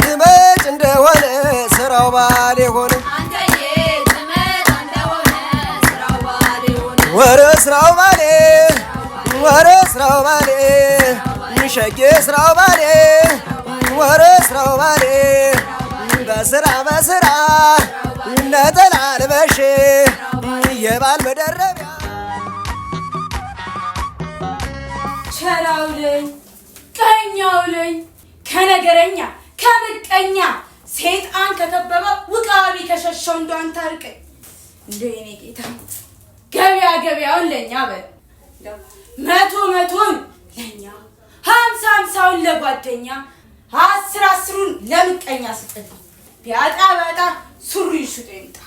ትመጭ እንደሆነ ስራው ባል ሆነ ወረ ስራው ባሌ ወረ ስራው ባሌ ሸጌ ስራው ባሌ ወረ ስራው ባሌ በስራ ነጠላ ልበሽ የባል መደረቢያ ቸራውለኝ ቀኛውለኝ ከነገረኛ ከምቀኛ ሰይጣን ከከበበ ውቃቢ ከሸሸው እንዳንተ አርቀኝ እንደ የኔ ጌታ ገበያውን ለኛ በል መቶን ለኛ 50 ለጓደኛ 10 ለምቀኛ ስጠኝ ቢያጣ ሱሪ ሽጦ ይምጣ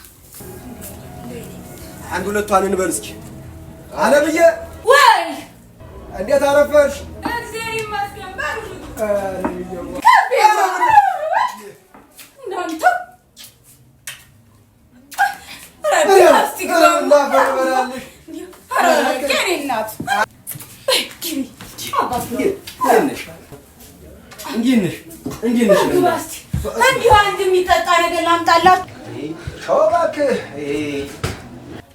አንድ ሁለቷን እንበል እስኪ አለምዬ ወይ እንዴት አረፈሽ እግዚአብሔር ይመስገን ባሉ እንዲሁ አንድ የሚጠጣ ነገር ላምጣላችሁ። እባክህ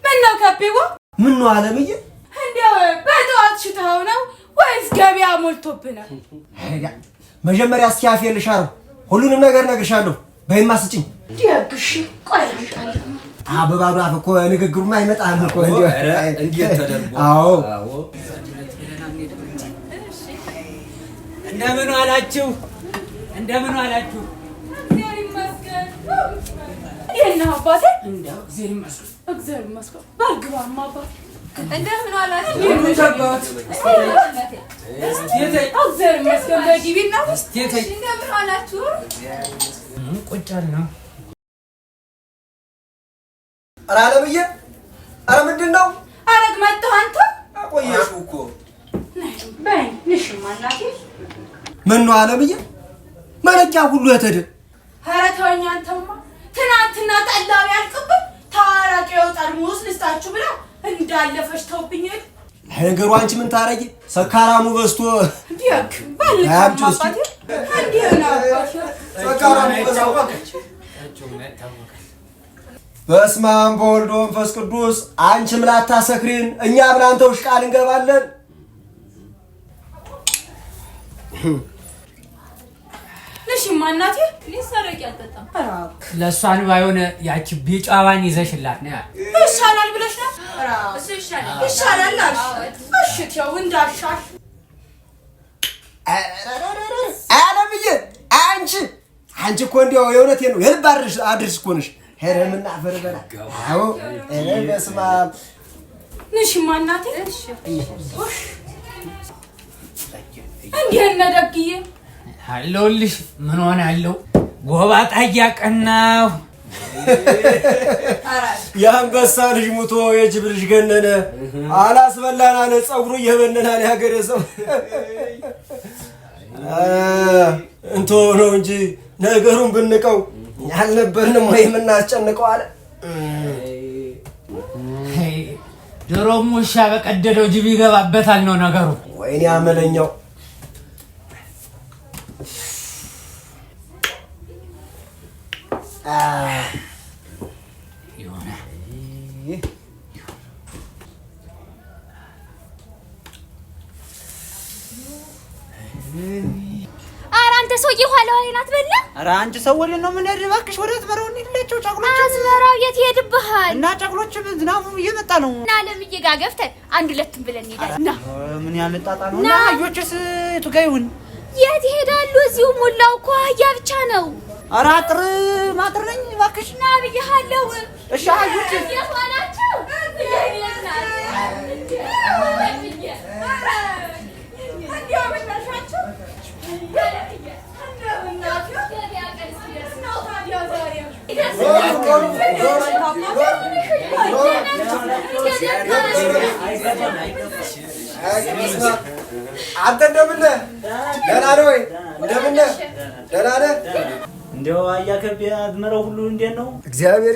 ምነው ከቤዋ ምነው አለምዬ እንዲያው በጠዋት ሽታው ነው ወይስ ገበያ ሞልቶብናል? መጀመሪያ እስኪ አፍ የልሻለሁ ሁሉንም ነገር ነግርሻለሁ። በይማ ስጭኝ ደግሽ ቆይ አምጣለሁ። በባዶ አፍ እኮ ንግግሩማ አይመጣም እኮ እንዴት ተደርጎ? አዎ እንደምን ዋላችሁ? እግዚአብሔር ይመስገን። የእነ አባቴ እንደው እግዚአብሔር ይመስገን። ባልግባማ አባቴ እንደምን ዋላችሁ? እግዚአብሔር ይመስገን። በጊቢና እንደምን ዋላችሁ? ቁጫል ነው። ኧረ አለምዬ ኧረ ምንድን ነው? አረግ መጣሁ አንተ አቆየሽው እኮ በይ ንሽማ እናቴ ምነው አለምዬ መለኪያ ሁሉ የተደ ኧረ ተወኝ አንተማ ትናንትና ጠላው ያልቅብኝ ታራቂው ጠርሙስ ልስጣችሁ ብላ እንዳለፈሽ ተውብኝ ሄድ ነገሩ አንቺ ምን ታረጊ ሰካራሙ በዝቶ ዲያክ ባልካም አባቴ እንዴና አባቴ ሰካራሙ በዝቶ በስመ አብ ወወልድ ወመንፈስ ቅዱስ አንቺም ላታሰክሪን እኛም ላንተውሽ ቃል እንገባለን። ንሽማ እናቴ ሊሰረቅ ያልጠጣም ለሷን ባይሆን ያቺ ቢጫዋን ይዘሽላት ነው ይሻላል ብለሽ ነው? እሱ ይሻላል አልሽ። እሺ ተው እንዳሻሽ አለምዬ አንቺ እኮ እንዲያው የእውነቴን ነው የልብ አድርስ እኮ ነሽ። ሄረምና ፈርበላ አዎ በስመ አብ ንሽማ እናቴ እሺ እንዴት ነህ ደግዬ? አለሁልሽ። ምን ሆናለሁ? ጎባጣ እያቀናሁ የአንበሳ ልጅ ሙቶ የጅብ ልጅ ገነነ አላስበላን አለ ፀጉሩ እየበነናል ያገሬ ሰው እንቶ ነው እንጂ ነገሩን ብንቀው ያልነበርንም ወይ የምናስጨንቀው አለ። ድሮም ውሻ በቀደደው ጅብ ይገባበታል ነው ነገሩ። ወይኔ አመለኛው ይሆነ አንተ ሰውዬ ኋላ ኋላ አትበላ። ኧረ አንቺ ሰው ወዴት ነው ምን እባክሽ? ወደ አዝመራው እንሂድላቸው። ጫቅሎች አዝመራው የት ይሄድብሃል? እና ጫቅሎች ዝናቡ እየመጣ ነው እና ለምዬ ጋር ገፍተን አንድ ሁለቱም ብለን እንሄዳለን። እና ምን ያመጣጣ ነው? እና አህዮችስ የቱ ጋር ይሁን? የት ይሄዳሉ? እዚሁ ሙላው እኮ አህያ ብቻ ነው። ኧረ አጥር ማጥር ነኝ እባክሽ። ና ብዬሃለሁ። እሺ አህዮች የት ዋላችሁ? አንተ እንደምን ነህ? ደህና ነህ ወይ? እንደምን ነህ? ደህና ነህ? እንደው አያከብ አዝመራው ሁሉ እንዴት ነው? እግዚአብሔር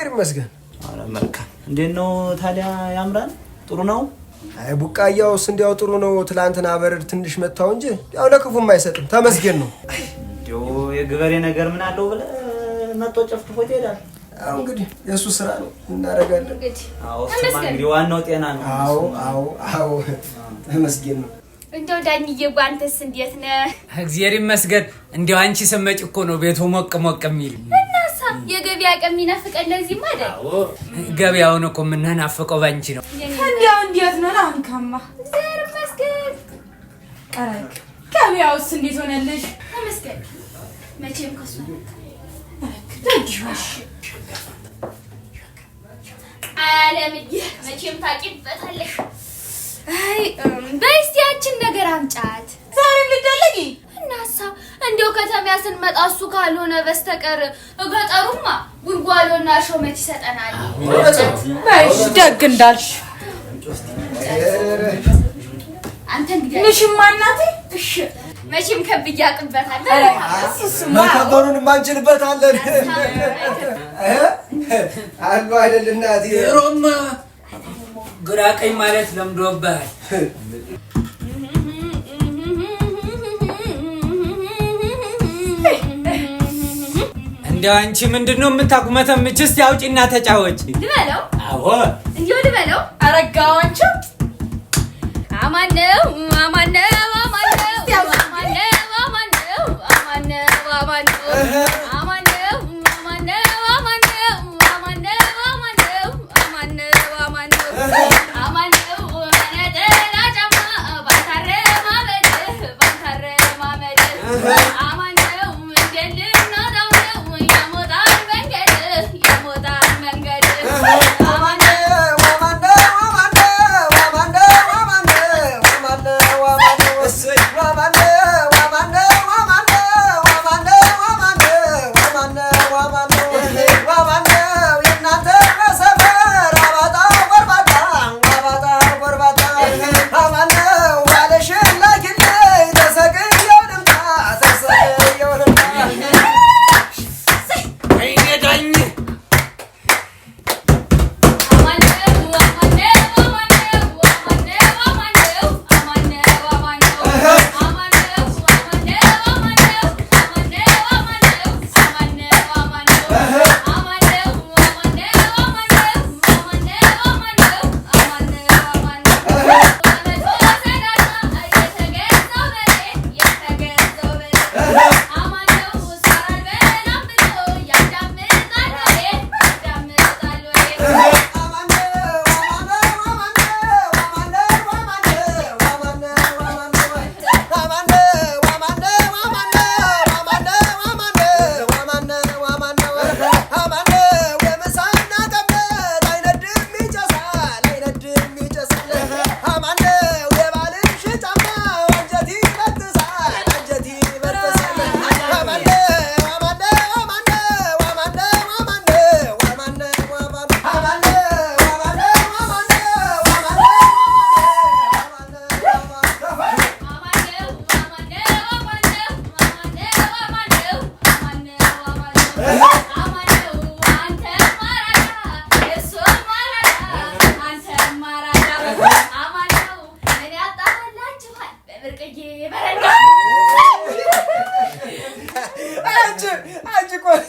ይመስገን። ኧረ መልካም። እንዴት ነው ታዲያ? ያምራል? ጥሩ ነው? አይ ቡቃያውስ እንዲያው ጥሩ ነው። ትላንትና በረድ ትንሽ መታው እንጂ ያው ለክፉም አይሰጥም። ተመስገን ነው። እንደው የግበሬ ነገር ምን አለው ብለህ መጥቶ ጨፍጭፎት ይሄዳል። አሁን እንግዲህ የሱ ስራ ነው እናደርጋለን። አዎ እንግዲህ ዋናው ጤና ነው። አዎ ተመስገን ነው። እንደው ዳንዬ አንተስ እንዴት ነህ? እግዚአብሔር ይመስገን። እንደው አንቺ ሰመጭ እኮ ነው ቤቱ ሞቅ የሚል እናሳ የገበያ ቀን የሚናፍቀን ለዚህ ማለት አዎ ገበያውን እኮ የምናናፍቀው ባንቺ ነው። እንደው እንዴት ነው አንካማ? እግዚአብሔር ይመስገን። ቀረክ ገበያውስ እንዴት ሆነልሽ? ተመስገን። መቼም ከሱ ደግሽ አለምዬ መቼም ታቂበታለሽ። አይ በስቲያችን ነገር አምጫት ዛሬም ልደለጊ እናሳ እንደው ከተማያ ስንመጣ እሱ ካልሆነ በስተቀር ገጠሩማ ጉልጓሎና ሾመት ይሰጠናል። ባይሽ ደግ እንዳልሽ አንተ እንግዲህ ንሽማ እናቴ እሺ መቼም ከብያ አቅበታል ማከበሩን ማንችልበታለን አሉ አይደል እናቴ ሮማ ግራ ቀኝ ማለት ለምዶብሃል። እንደው አንቺ ምንድነው የምታቁመተምች? እስቲ አውጪና ተጫወች። ልበለው? አዎ እንዴው ልበለው? አረጋዋንቹ አማነው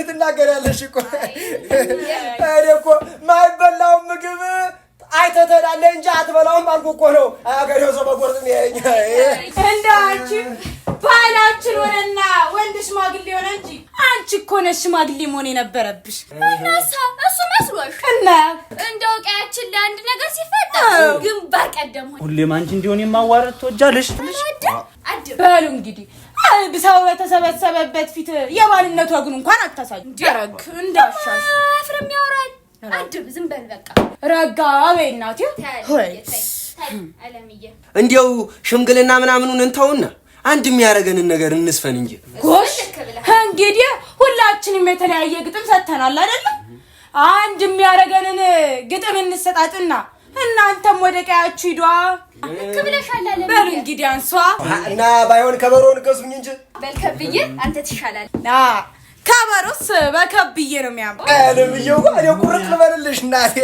ትናገራለሽ እኮ እኮ ማይበላው ምግብ አይተተዳለ እንጂ አትበላውም አልኩ እኮ ነው። አገሬው ሰው በቆርጥም ይሄኛ እንዳንቺ ባላችን ወረና ወንድ ሽማግሌ ሆነ እንጂ አንቺ እኮ ነሽ ሽማግሌ መሆን የነበረብሽ። እናሳ እሱ መስሎሽ እና እንደው ቀያችን ለአንድ ነገር ሲፈጠር ግንባር ቀደም ሆነ። ሁሌም አንቺ እንዲሆን የማዋረድ ትወጃለሽ። አድብ በሉ እንግዲህ ሰው በተሰበሰበበት ፊት የባልነት ወግን እንኳን አታሳዩ። ደረግ እንዳሻሽ አፍርም ያወራል። አድብ ዝም በል በቃ ረጋ በይ እናቴ። ሆይ አለምዬ እንዴው ሽምግልና ምናምኑን እንተውና አንድ የሚያረገንን ነገር እንስፈን እንጂ። ጎሽ እንግዲህ ሁላችንም የተለያየ ግጥም ሰተናል አይደል? አንድ የሚያረገንን ግጥም እንሰጣጥና እናንተም ወደ ቀያችሁ ሂዷ። ከብለሻል አለምዬ። በሉ እንግዲህ አንሷ እና ባይሆን ከበሮን ገዙኝ እንጂ በልከብዬ አንተ ትሻላለህ። ከበሮስ በከብዬ ነው የሚያምረው። አለምዬው እኔ ቁርጥ ልበልልሽ እናቴ።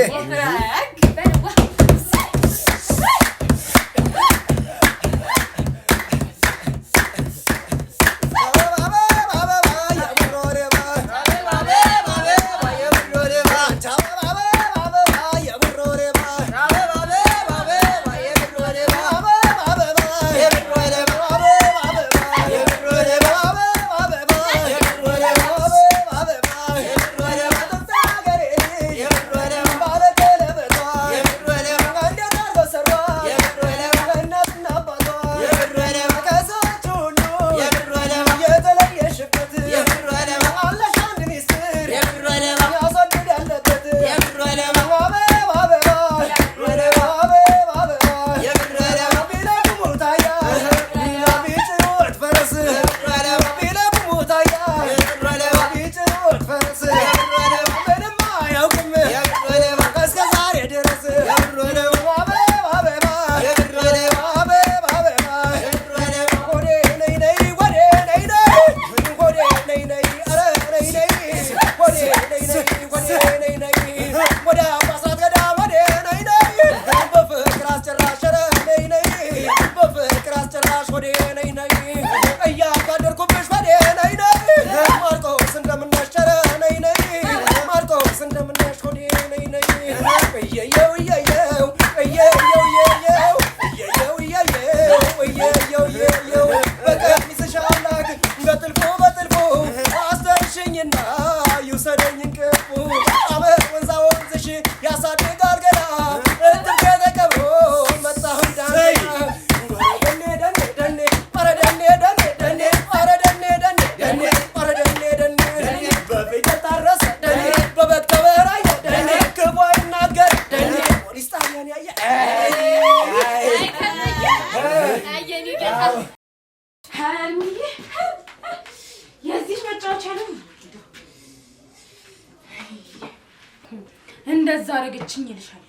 እንደዛ አረገችኝ ይልሻል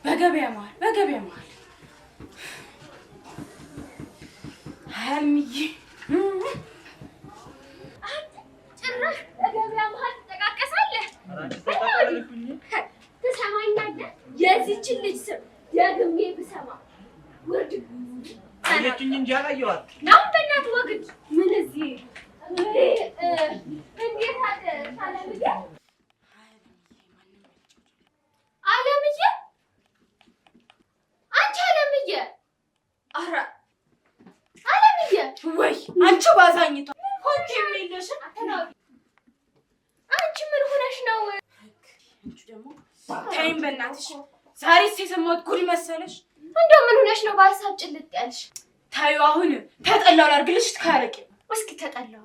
በገበያ መሃል ሀልምዬ ጭራሽ በገበያ መሃል ትጠቃቀሳለህ ትሰማኛለህ የዚህችን ልጅ ስም ደግሜ ብሰማ ወርድ አለችኝ እንጂ አላየኋት ነው በእናትህ ወግድ ምን እዚህ እንዴት አለ አለምዬ አንቺ አለምዬ ኧረ አለምዬ ወይ አንቺ ባዛኝቷ ሆንክ የሚልሽን አተናው አንቺ ምን ሆነሽ ነው አንቺ ደግሞ ታይም በእናትሽ ዛሬስ የሰማሁት ጉድ መሰለሽ እንደው ምን ሆነሽ ነው በሀሳብ ጭልጥ ያልሽ ታዩ አሁን ተጠላው ላድርግልሽ ትካረቂ እስኪ ተጠላው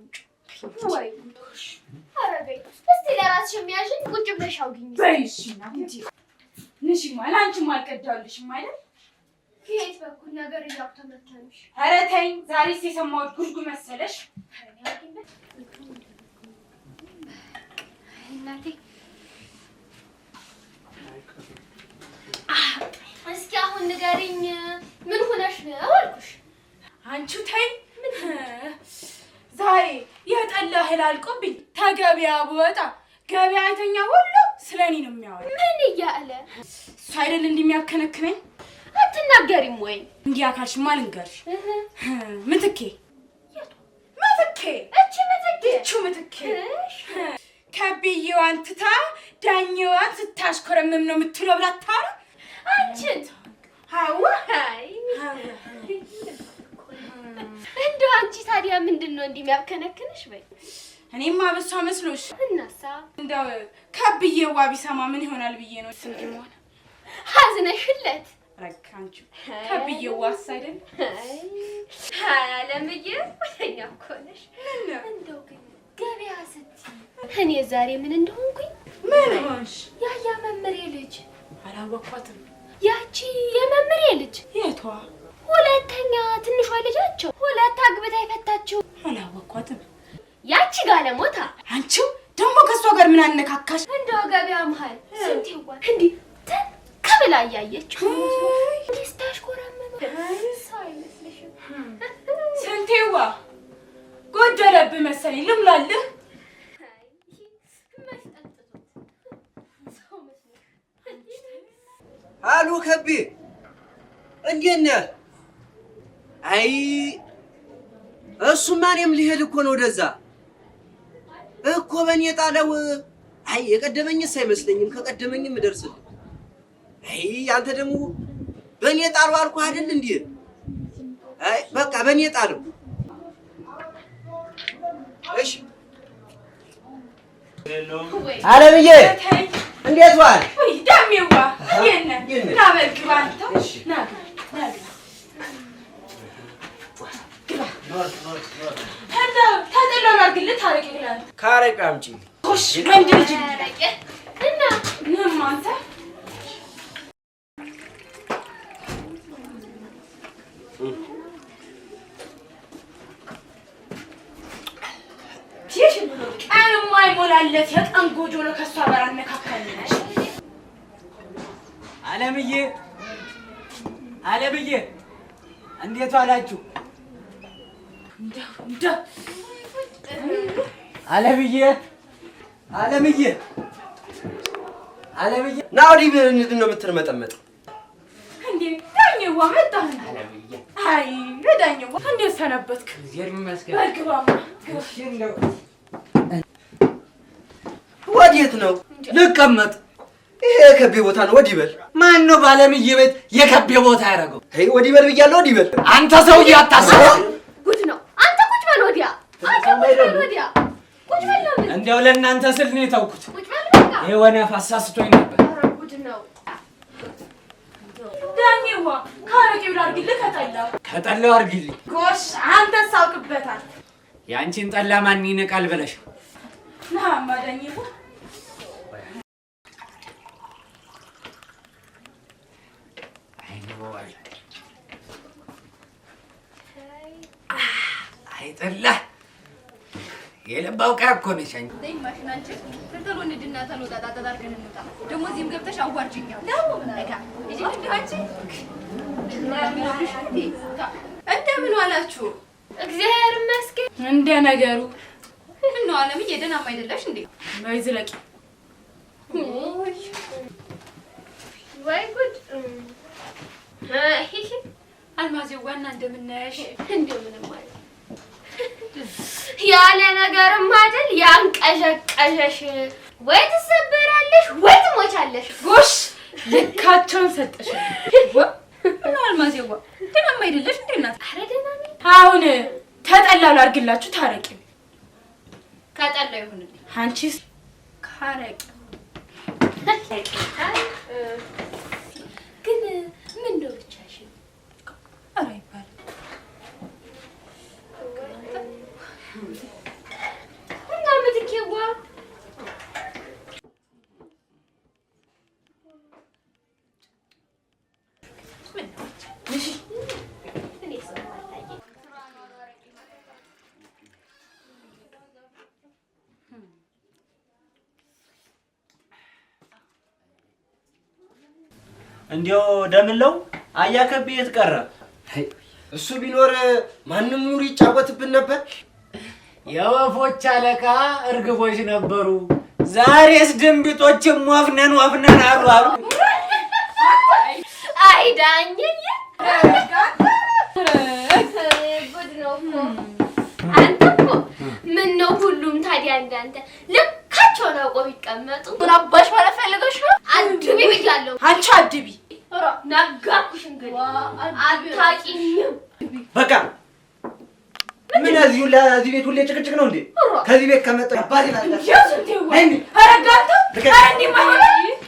ወይ አረጋይ እስቲ ለራስሽ የሚያሽን ቁጭ ብለሽ አውጊኝ በይሽና እንዴ ንሽማ ላንቺም አልቀዳልሽም አይደል ከየት በኩል ነገር እያውተመተንሽ ኧረ ተይኝ ዛሬስ የሰማሁት ጉድ መሰለሽ እናቴ እስኪ አሁን ንገሪኝ ምን ሆነሽ ነው አልኩሽ አንቺው ተይ ዛሬ የጠላ እህል አልቆብኝ ተገበያ ብወጣ ገበያተኛ ሁሉ ስለኔ ነው የሚያወራ ምን እያለ እሱ አይደል እንደሚያከነክነኝ አትናገሪም ወይ እንዲያ ካልሽማ ልንገርሽ ምትኬ ምትኬ ከብዬዋን ትታ ዳኛዋን ስታሽኮረምም ነው የምትለው ብላ ታራ አንቺን አይ እንደው አንቺ ታዲያ ምንድነው እንደሚያከነክንሽ በይ እኔማ በሷ መስሎሽ እናሳ እንደው ከብዬዋ ቢሰማ ምን ይሆናል ብዬ ነው ስንዲሞን ሀዝነሽለት ረካንቹ ከብዬዋስ አይደል አይ አለምዬ ወደኛ እኮ ነሽ እንደው ግን ገበያ ስትይ እኔ ዛሬ ምን እንደሆንኩኝ ምን ሆንሽ ያያ መምሬ ልጅ አላወኳትም ያቺ የመምሬ ልጅ የቷ ሁለተኛ ትንሿ ልጃቸው ሁለት አግብታ የፈታችው አላወኳትም ያቺ ጋለሞታ አንቺው ደግሞ ከሷ ጋር ምን አነካካሽ እንደው ገበያ መሃል ስንት ይዋል እንዴ ከብላ ያያየችው ደስታሽ ኮራመመ ሳይመስልሽም ስንቴዋ ጎደለብህ መሰለኝ ልምላልህ አሉ ከቤ እንዴት ነህ? አይ እሱማ እኔም ልሄድ እኮ ነው ወደዛ እኮ በእኔ ጣለው። አይ የቀደመኝስ አይመስለኝም ከቀደመኝም እደርስልህ። አይ አንተ ደግሞ በእኔ ጣለው አልኩህ አይደል እንዴ? አይ በቃ በእኔ ጣለው። እሺ አለምዬ እንዴት ዋል? ወይ ዳሜዋ የነ ና በልግባ አንተ ና ተጠላው አድርግልህ ታረቂ ይላል ካረቃ አምጪ ኮሽ ወንድ ልጅ ታረቂ እና ምን አንተ ቀን የማይሞላለት የቀን ጎጆ ነው ከሷ ጋር አነካካልሽ አለምዬ እንዴት ዋላችሁ? አለምዬ ና ወዲህ ምንድን ነው የምትርመጠመጥ? እንዴ ዳኛዋ መጣህ? አይ ዳኛዋ እንዴት ሰነበትክ? እግዚአብሔር ይመስገን። በግባማ ወዴት ነው ልቀመጥ። ይሄ የከቤ ቦታ ነው። ወዲህ በል። ማን ነው ባለምዬ ቤት የከቤ ቦታ ያደረገው? አይ ወዲህ በል ብያለሁ። ወዲህ በል አንተ ሰውዬ አታስብ። ጉድ ነው። አንተ ቁጭ በል ወዲያ። አንተ ቁጭ በል ወዲያ። ቁጭ በል ነው። እንደው ለእናንተ ስል ነው የተውኩት። ቁጭ በል በቃ። የሆነ አሳስቶኝ ነበር። ጉድ ነው። ዳኛዋ ካረቂው ላድርግልህ ከጠላው አድርጊልኝ። ጎሽ አንተ ሳውቅበታል። የአንቺን ጠላ ማን ይነቃል ብለሽ ና ማዳኛዋ አይጠላ የለባው እኮ ነሽ አንቺ። ደይ ማሽናንቺ ተተሎ እንድና ተሎ ታጣጣርገን እንጣ ደግሞ እዚህም ገብተሽ አዋርጅኛው ለካ እጂ አንቺ እንደምን ዋላችሁ? እግዚአብሔር ይመስገን። እንደ ነገሩ ምነው ዓለምዬ ደህናማ አይደለሽ እንዴ? በይዝለቂ ወይ ጉድ! አልማዝ ዋና እንደምን ነሽ? እንደምን ማለት ያለ ነገርም አይደል ያንቀዠቀዠሽ። ወይ ትሰበራለሽ ወይ ትሞቻለሽ። ጎሽ ልካቸውን ሰጠሽ። ምነው አልማዝ ደህናማ አይደለሽ እንዴ እናት? ኧረ ደህና ነኝ። አሁን ተጠላሉ አድርግላችሁ ታረቂ። ከጠላ ይሁንልኝ። አንቺስ ካረቂ ግን ምን ነው ብቻሽን? ኧረ ይባል እና ምትኬዋ እንዲያው ደምለው አያከብ የት ቀረ? እሱ ቢኖር ማንም ኑር ይጫወትብን ነበር። የወፎች አለቃ እርግቦች ነበሩ። ዛሬስ ድንቢጦችም ወፍነን አሉ አሉ። አይዳኝኝ ጉድ ነው እኮ። አንተ እኮ ምን ነው ሁሉም ታዲያ እንዳንተ ልካቸውን አውቀው ቢቀመጡ ምን አባሽ ማለት ፈልገሽ ነው? አድቢ ብያለሁ። አንቺ አድቢ ኧረ ነጋኩሽ። እንግዲህ አታውቂኝም። በቃ ምን እዚህ ቤት ሁሌ ጭቅጭቅ ነው እንዴ? ከዚህ ቤት ከመጣ አባቴ ናት። አረጋንተ አንዲ ማሆነ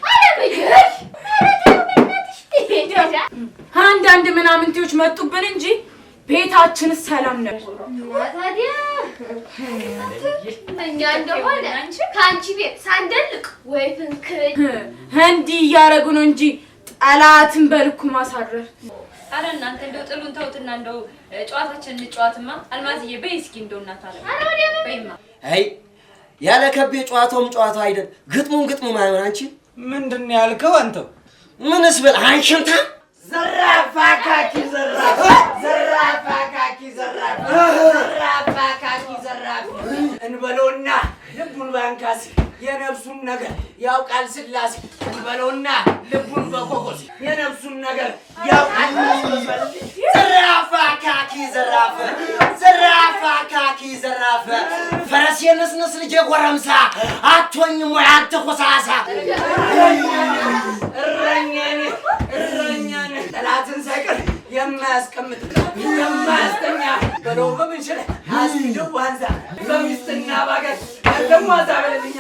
አለበየሽ አንዳንድ ምናምንቴዎች መጡብን እንጂ ቤታችን ሰላም ነበር። ታዲያ እኛ እንደሆነ ከአንቺ ቤት ሳንደልቅ ወይ ፍንክች እንዲህ እያደረጉ ነው እንጂ ጠላትን በልኩ ማሳረር። አረ እናንተ እንደው ጥሉን ተውትና እንደው ጨዋታችንን እንጨዋትማ። አልማዝዬ በይ እስኪ እንደው እናት አለ በይማ። አይ ያለ ከቤ ጨዋታውም ጨዋታው አይደል፣ ግጥሙ ማይሆን። አንቺ ምንድን ነው ያልከው አንተው? ምንስ ብል አንቺምታ ዘራፋካኪ ዘራፍ እንበለውና ልቡን ባንካስ የነፍሱን ነገር ያውቃል ስላሴ። እንበለውና ልቡን በኮኮስ የነፍሱን ነገር ያውቃል። ዘራፋካኪ ዘራፍ ፈረስ የነስነስ ልጄ ጎረምሳ አትሆኝም ወይ አንተ ኮሳሳ? እረኛን ጠላትን ሳይቀር የማያስቀምጥ የማያስተኛ በለው በምንችል አስኪደው ዋንዛ በሚስትና ባገር ደግሞ አዛበለልኛ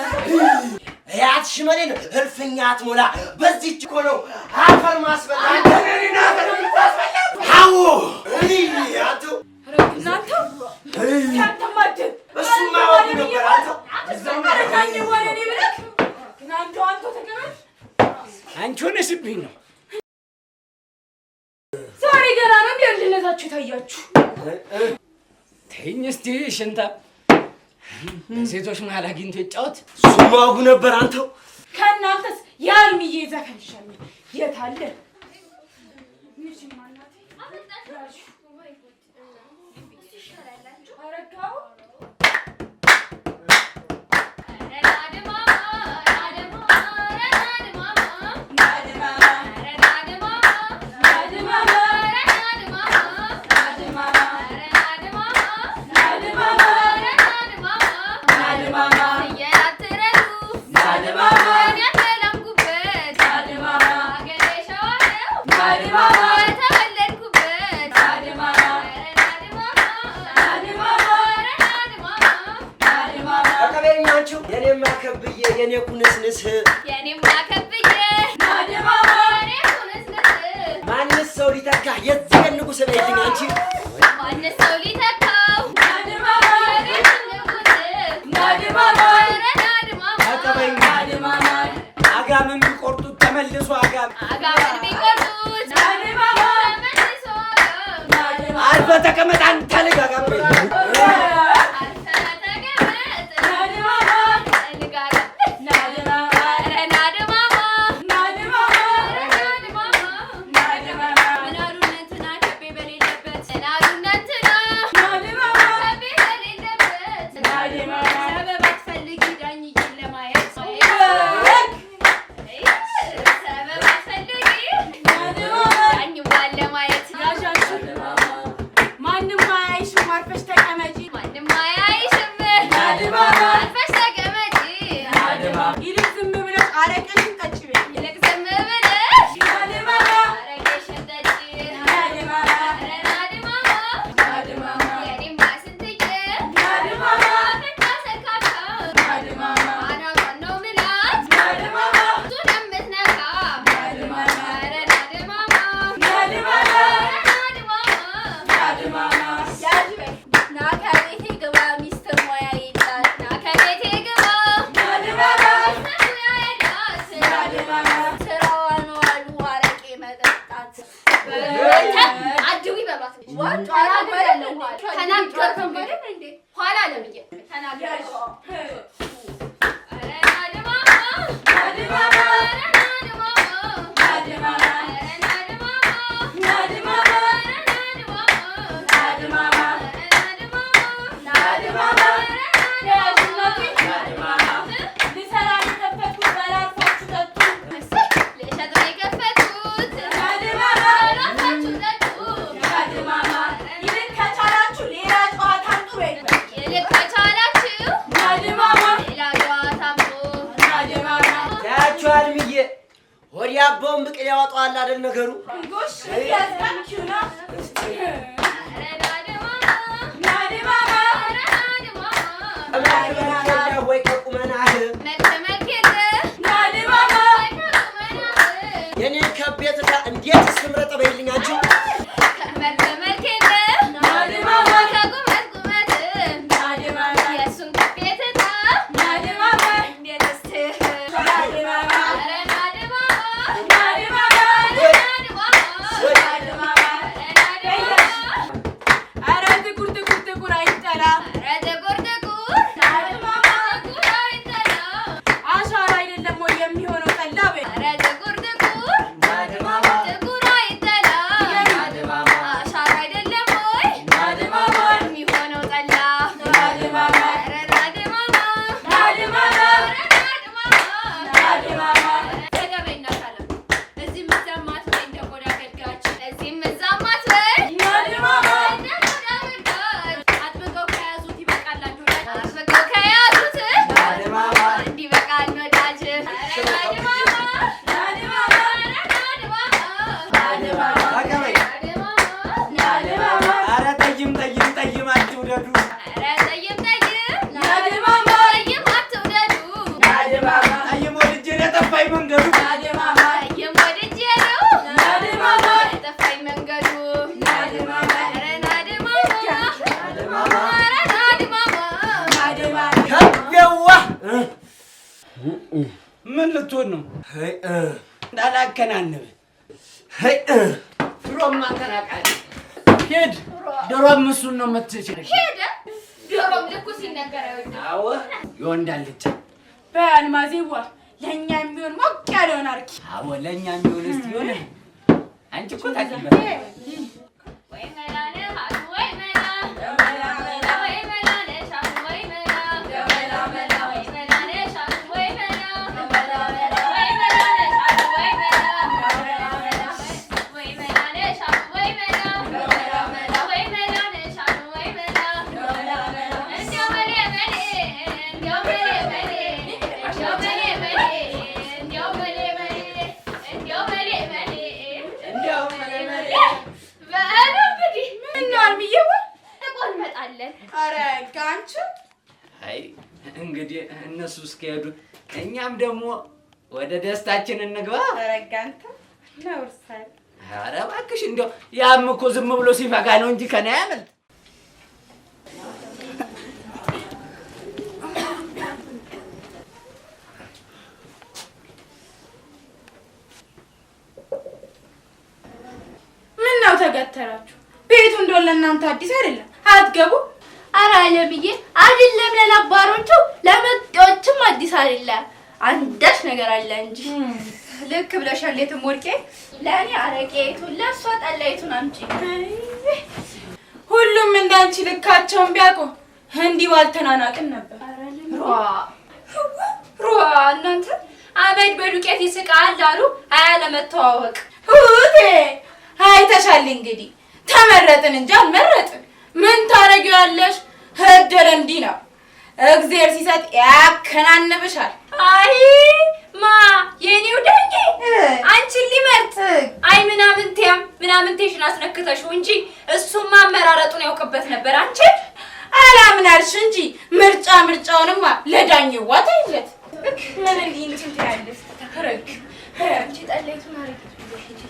ያት ሽመሌን እልፍኛት ሞላ በዚህች እኮ ነው አፈር ማስበላ። አንተና አዎ አቶ እናንተ ያንተማደብ እሱማ ወዲ ነበር። እዛው ማረካኝ ወሬኔ ብለክ እናንተ ተገናኝ። አንቺ ሆነሽብኝ ነው። ዛሬ ገና ነው እንዴ ልነታችሁ ታያችሁ? ተይኝ እስቲ ሽንታ ሴቶች መሀል አግኝቶ ይጫወት። እሱማ ወጉ ነበር። አንተው ከእናንተስ ያልምዬ ዘፈን ይሻላል። የት አለ? የኔ ኩንስንስ የኔማ ከብዬ ናደማማ ማንስ ሰው ሊተካ የዚህ ንጉስ በይልኝ። አንቺ ማንስ ሰው ሊተካው ናደማማ ናደማማ አቀበኝ ናደማማ አጋምን ቢቆርጡት ተመልሶ አጋምን ቢቆርጡት ናደማማ ተመልሶ አርፈ ተቀመጥ አንተ ልጅ አጋም ወዲያባውን ብቅ ያወጣዋል አይደል ነገሩ ጎሽ ያስታምቹና የኔ ከቤት ጋር እንዴት ስምረጥ በይልኛችሁ ምን ልትሆን ነው? እንዳላከናንብ ድሮም አንተናቃል ሄድ ድሮም እሱን ነው የምትችል ሄደ ድሮም ልኩ ሲነገር አይወድም። አዎ ይወንዳልች በአልማዜዋ ለኛ የሚሆን ሞቅ ያለውን አርኪ። አዎ ለኛ የሚሆን እስቲ ሆነ አንቺ እኮ ታዲያ ወይ መላለ አሉ ወይ መላ ወይ መላ ለሻም ወይ መላ ወይ መላ ለሻም ወይ መላ ወይ መላ ለሻም ወይ መላ ወይ መላ ለሻም ወይ መላ ወይ መላ ለሻም ወይ መላ እንዲያው መሌ መሌ እንዲያው መሌ መሌ እንዲያው መሌ መሌ እንዲያው መሌ መሌ እንዲያው መሌ መሌ እንዲያው መሌ መሌ ምነው አልምዬው እቆን መጣለን። ኧረ ጋንቺ አይ እንግዲህ እነሱ እስከሄዱ እኛም ደግሞ ወደ ደስታችን እንግባ። ኧረ ጋንተ ነው እርሳይ። ኧረ እባክሽ እንደው ያም እኮ ዝም ብሎ ሲፈጋ ነው እንጂ ከኔ ያመልጥ። ምነው ተገተራችሁ? ቤቱ እንደው ለእናንተ አዲስ አይደለም አትገቡ? ኧረ አለምዬ አይደለም ለነባሮቹ ለመጤዎችም አዲስ አይደለም። አንዳች ነገር አለ እንጂ ልክ ብለሻል። የትም ወርቄ ለእኔ አረቄቱን ለእሷ ጠላይቱን አምጪ። ሁሉም እንዳንቺ ልካቸውን ቢያውቁ እንዲህ ባልተናናቅን ነበር። ሩዋ እናንተ አመድ በዱቄት ይስቃል አሉ አያለመተዋወቅ ሁቴ አይተሻል። እንግዲህ ተመረጥን እንጂ አልመረጥን። ምን ታረጊዋለሽ? እድል እንዲህ ነው። እግዚአብሔር ሲሰጥ ያከናንብሻል። አይ ማ የኔው ደንጌ አንቺን ሊመርጥ አይ ምናምንቴሽን አስነክተሽው እንጂ እሱማ አመራረጡን ያውቅበት ነበር። አንቺ አላምናልሽ እንጂ ምርጫውንማ ለዳኝዋ ታይለት። ምን እንዲህ እንትን ትያለሽ? ተከረክ አንቺ ጠላይቱን አረቄቱን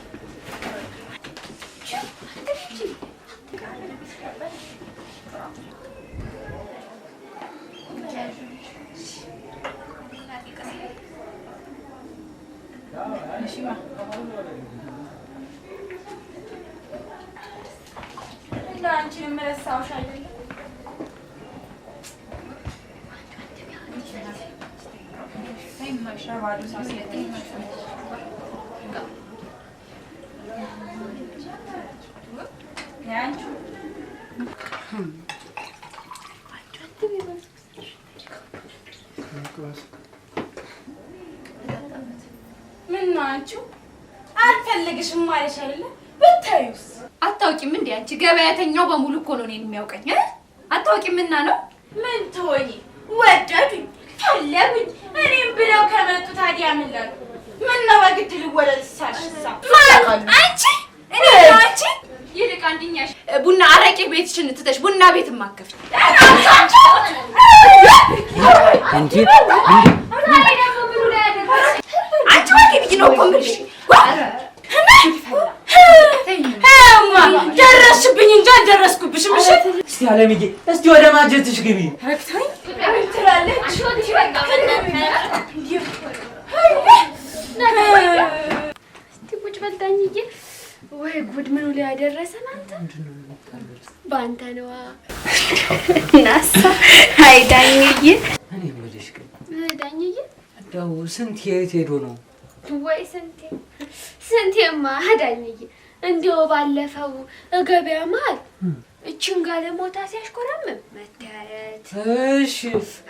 አንቺንም ረሳሁሽ አይደል? ሸባሉ ሳስለጥ ያንቺ ምን ነው አንቺ አልፈልግሽም ማለሽ አይደለ? ብታዩስ አታውቂም እንዴ አንቺ? ገበያተኛው በሙሉ እኮ ነው እኔን የሚያውቀኝ። አታውቂምና ነው። ምን ትሆኚ? ወደዱኝ ፈለጉኝ እኔም ብለው ከመጡ ታዲያ ምን ላሉ? ምን ነው በግድ ልወለድ ሳልሽሳ አንቺ እኔ አንቺ ይልቅ አንድኛሽ ቡና አረቄ ቤትሽን ትተሽ ቡና ቤት ማከፍ እንጂ አንቺ ወግድ ነው ቆምልሽ ደረስሽብኝ እንጂ አልደረስኩብሽም። እሺ እስቲ አለምዬ እስቲ ወደ ማጀትሽ ግቢ። ረክታኝ ትላለች። እስቲ ቁጭ በል ዳኝዬ። ወይ ጉድ! ምኑ ላይ ያደረሰን አንተ? በአንተ ነዋ። ናሳ አይ ዳኝዬ። እኔ የምልሽ ግን ዳኝዬ እንደው ስንት የት ሄዶ ነው? ወይ ስንቴማ ዳኝዬ። እንዲያው ባለፈው ገበያ መሀል እችን ጋለሞታ ሲያሽኮረምም መታየት። እሺ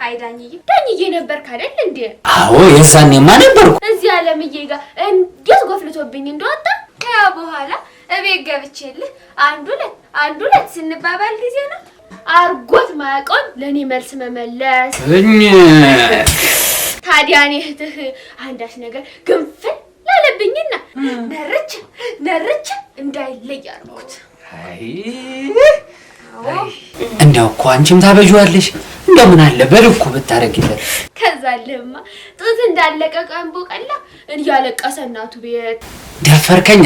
አይ ዳኝዬ ነበርክ አይደል እንዴ? አዎ የዛኔማ ነበርኩ። እዚህ አለምዬ ጋር እንዴት ጎፍልቶብኝ እንደወጣ ያ በኋላ እቤት ገብቼልህ አንድ ሁለት ስንባባል ጊዜ ነው አርጎት ማቆን ለኔ መልስ መመለስ። ታዲያ እኔ እህትህ አንዳች ነገር ግንፍል ላለብኝና ነርች እንዳይለይ አልኩት። አይ እንደው እኮ አንቺም ታበዥዋለሽ። እንደው ምን አለ በልኩ ብታረጊለት። ከዛልህማ ጡት እንዳለቀ ቀንቦ ቀላ እያለቀሰ እናቱ ቤት ደፈርከኝ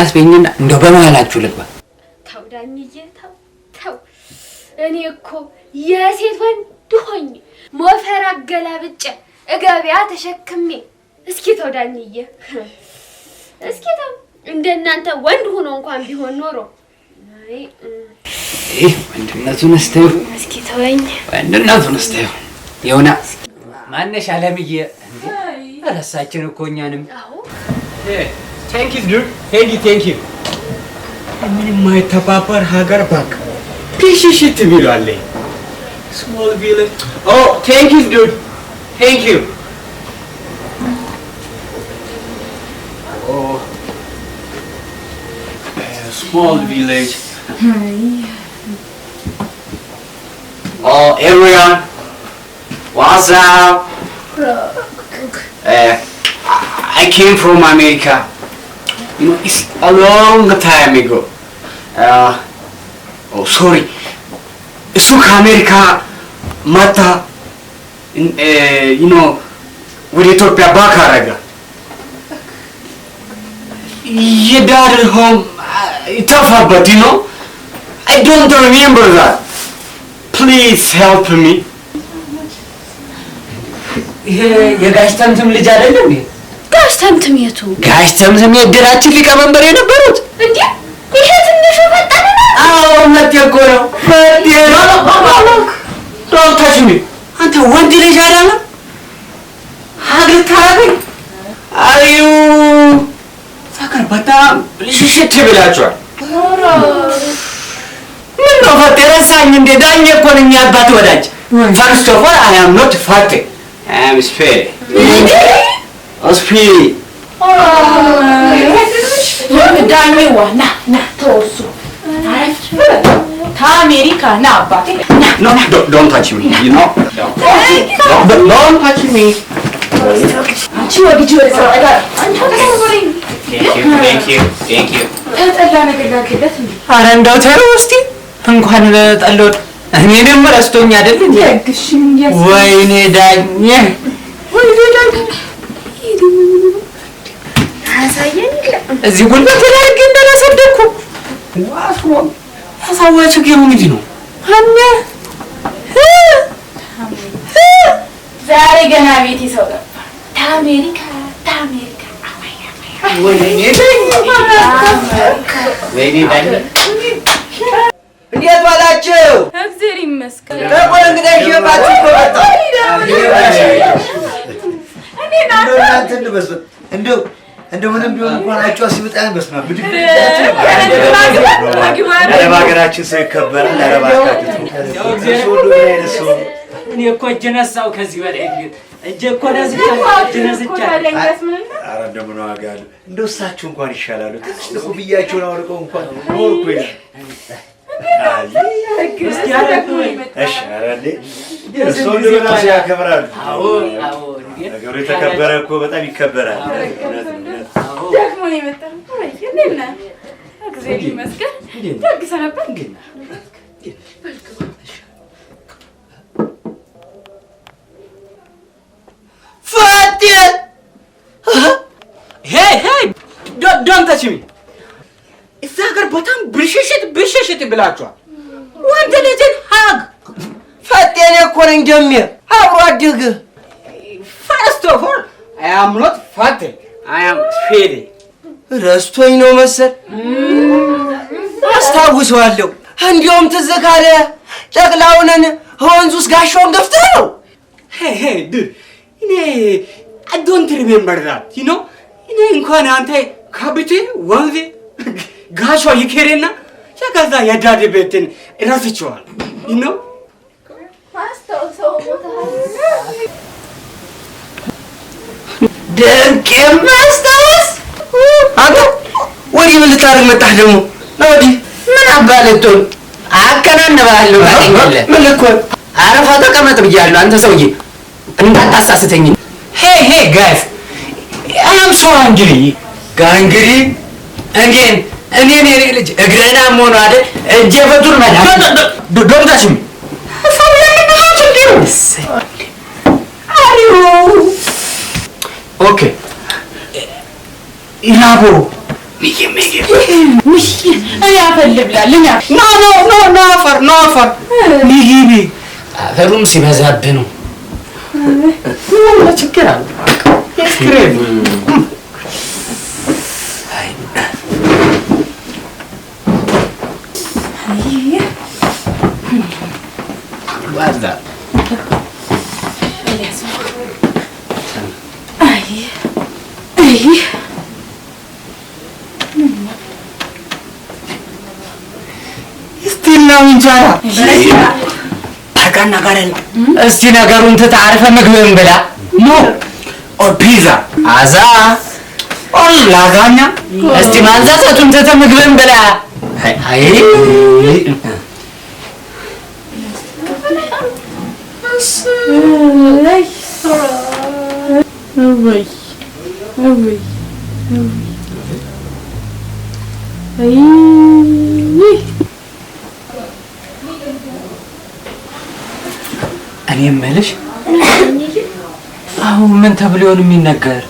አትበይኝና እንደው በመሃላችሁ ልግባ። ተው ዳኝዬ ተው። እኔ እኮ የሴት ወንድ ሆኜ ሞፈር አገላብጬ ገበያ ተሸክሜ እስኪ ተው ዳኝዬ፣ እስኪ ተው። እንደናንተ ወንድ ሆኖ እንኳን ቢሆን ኖሮ ወንድነቱን እስኪ ተወኝ። ወንድነቱን እስኪ የሆነ ማነሽ አለምዬ እንዴ አላሳችን እኮ እኛንም። አዎ ቴንክ ዩ ዱድ ቴንክ ዩ ምንም ማይተባበር ሀገር ባክ ፒሽሽት ቢሏል ስሞል ቪሌጅ ኦ ቴንክ ዩ ዱድ ቴንክ ዩ small village. Oh, everyone, what's up? I came from America. You know, it's a long time ago. Oh, sorry. It's from America. Mata, you know, with Ethiopia back araga. Your dad at home. Tougher, but you know, I don't remember that. Please help me. የጋሽ ተምትም ልጅ አይደል እንዴ? ጋሽ ተምትም የቱ? ጋሽ ተምትም የድራችን ሊቀመንበር የነበሩት እንዴ? ይሄ ትንሹ ፈጣን ነው። አዎ መጤ እኮ ነው። ዶንት ታች ሚ። አንተ ወንድ ልጅ አይደለም? ሀገር ታረገኝ አዩ ሳከር በጣም ልሽሽት ብላችኋል። ምን ነው ፈጤ ረሳኝ እንዴ? ዳኜ እኮ ነኝ ያባት ወዳጅ። ፈርስት ኦፍ ኦል አይ አም ኖት ፋቴ አይ አም ስፔሪ ስፔሪ ዳኜዋ ና ተወሱ ከአሜሪካ ና አባቴ No, don't touch me. You know. Don't touch me. አንቺ ወዲህ ወደ ሰው Thank you. ጠላ ነገር ላድርግለት እንዴ? ኧረ እንደው ተይው እስኪ እንኳን ጠሎት እኔንም ረስቶኝ አይደል እንዴ? ደግሽኝ ወይኔ ዳኜ አሳየኝ። እዚህ ጉልበት ላይ ግን እንደላሰደኩ ዋስሮ ያሳዋ ችግሩ ምንድን ነው? ዛሬ ገና ቤቴ ሰው ገባ። ከአሜሪካ ወይኔ ዳኜ እንዴት ዋላችሁ? እግዚአብሔር ይመስገን። ተቆል እንግዲህ ይባችሁ ቆጣ አንተን በስመ እንደው ምንም ቢሆን እንኳን አጫዋ ሲመጣ በስመ አብ ብድግ በሀገራችን ሰው ይከበራል። እኔ እኮ እጅ ነሳው ከዚህ በላይ እጄ እኮ ነስቻለሁ። ኧረ እንደምን ዋጋ አለው። እንደው እሳቸው እንኳን ይሻላሉ። ትንሽ ኮፍያቸውን አውልቀው እንኳን ኖርኩ ይላል። እሺ ኧረ እንደ ሰው እንደበላሽ ያከብራሉ። ነገሩ የተከበረ እኮ በጣም ይከበራል። ደግሞ ነው የመጣው። እንዴት ነህ? እግዚአብሔር ይመስገን። ደግሰህ ነበር? ፈቴ ሄይ ዶንት ታች ሚ። እዛ ሀገር በጣም ብልሽሽት ብላችኋል። ወንድ ልጅን ሀግ ፈቴ እኔ እኮ ነኝ ጀሚር አብሮ አደግህ። ፈርስት ኦፍ ኦል አይ አም ኖት ፈቴ አይ አም ፌዴ። ረስቶኝ ነው መሰል። አስታውሰዋለሁ። እንዲያውም ትዝ ካለ ጨቅላውንን ወንዝ ውስጥ ጋሻውን ገፍተህ ነው። ሄይ ዱድ እኔ I don't remember that, you know? እኔ እንኳን አንተ ካብቴ ወንዜ ጋሻ ይከረና ያጋዛ ያዳደ ቤትን እረስቸዋል you know? ደንቄ ማስታወስ አንተ ወዲህ ምን ልታደርግ መጣህ ደግሞ? ወዲህ ምን አባለቶን አከናነባለሁ ታገኛለህ። ምን እኮ አረፋ ተቀመጥ ብያለሁ። አንተ ሰውዬ እንዳታሳስተኝ። Hey guys, I am so angry. ጋንግሪ እኔን ልጅ እግረና ሆኖ አይደል እጄ በዱር መላ ዶንታችም ኦኬ ኢላቦ እኔ አፈልብላልኛ ኖ አፈር ሚጊቢ አፈሩም ሲበዛብህ ነው። ችግር አለ እስቲ ነገሩን ተታርፈ ምግብን ብላ ኖ ኦር ፒዛ አዛ ኦር ላዛኛ እስቲ ማንዛዛቱን ተተ ምግብን ብላ አይ እኔ የምልሽ አሁን ምን ተብሎ ይሆን የሚነገር?